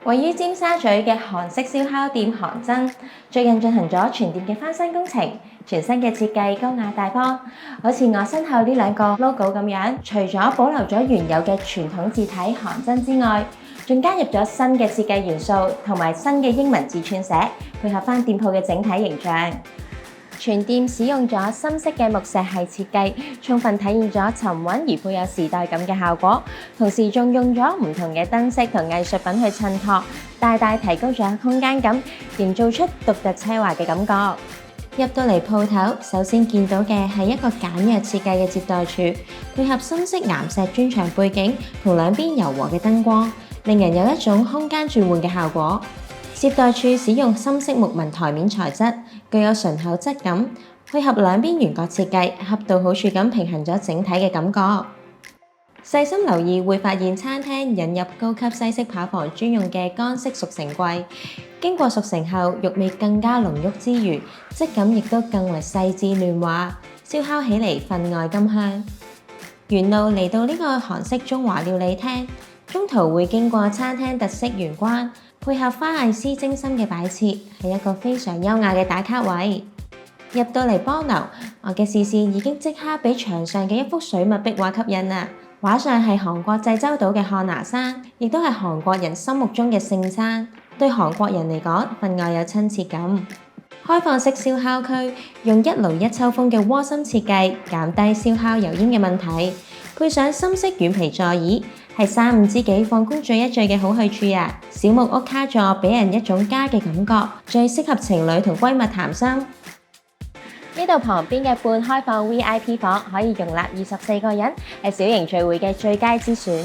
位於尖沙咀嘅韓式燒烤店韓珍，最近進行咗全店嘅翻新工程，全新嘅設計高雅大方，好似我身後呢兩個 logo 咁樣。除咗保留咗原有嘅傳統字體韓珍之外，仲加入咗新嘅設計元素同埋新嘅英文字串寫，配合翻店鋪嘅整體形象。全店使用咗深色嘅木石系設計，充分體現咗沉穩而富有時代感嘅效果。同時仲用咗唔同嘅燈飾同藝術品去襯托，大大提高咗空間感，營造出獨特奢華嘅感覺。入到嚟鋪頭，首先見到嘅係一個簡約設計嘅接待處，配合深色岩石磚牆背景同兩邊柔和嘅燈光，令人有一種空間轉換嘅效果。接待處使用深色木紋台面材質，具有醇厚質感，配合兩邊圓角設計，恰到好處咁平衡咗整體嘅感覺。細心留意會發現餐廳引入高級西式扒房專用嘅乾式熟成櫃，經過熟成後，肉味更加濃郁之餘，質感亦都更為細緻嫩滑，燒烤起嚟分外甘香。沿路嚟到呢個韓式中華料理廳，中途會經過餐廳特色玄關，配合花藝師精心嘅擺設，係一個非常優雅嘅打卡位。入到嚟幫樓，我嘅視線已經即刻俾牆上嘅一幅水墨壁畫吸引啦。畫上係韓國濟州島嘅漢拿山，亦都係韓國人心目中嘅聖山，對韓國人嚟講分外有親切感。開放式燒烤區用一爐一抽風嘅窩心設計，減低燒烤油煙嘅問題，配上深色軟皮座椅，係三五知己放工聚一聚嘅好去處啊！小木屋卡座俾人一種家嘅感覺，最適合情侶同閨蜜談心。呢度旁邊嘅半開放 VIP 房可以容納24個人，係小型聚會嘅最佳之選。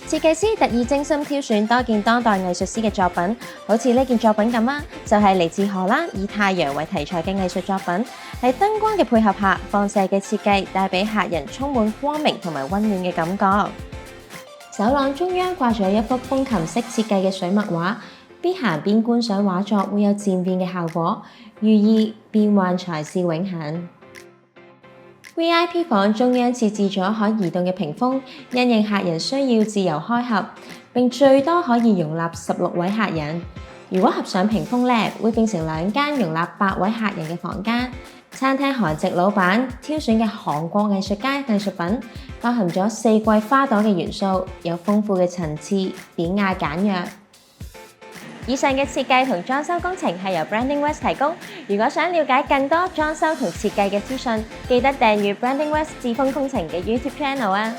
設計師特意精心挑選多件當代藝術師嘅作品，好似呢件作品咁啊，就係嚟自荷蘭以太陽為題材嘅藝術作品，喺燈光嘅配合下，放射嘅設計帶俾客人充滿光明同埋溫暖嘅感覺。走廊中央掛咗一幅風琴式設計嘅水墨畫，邊行邊觀賞畫作會有漸變嘅效果，寓意變幻才是永恆。VIP 房中央設置咗可移動嘅屏風，因應客人需要自由開合，並最多可以容納16位客人。如果合上屏風呢，會變成2間容納8位客人嘅房間。餐廳韓籍老闆挑選嘅韓國藝術家藝術品，包含咗4季花朵嘅元素，有豐富嘅層次，典雅簡約。以上嘅設計同裝修工程係由 Branding West 提供。如果想了解更多裝修同設計嘅資訊，記得訂閱 Branding West 智豐工程嘅 YouTube channel啊！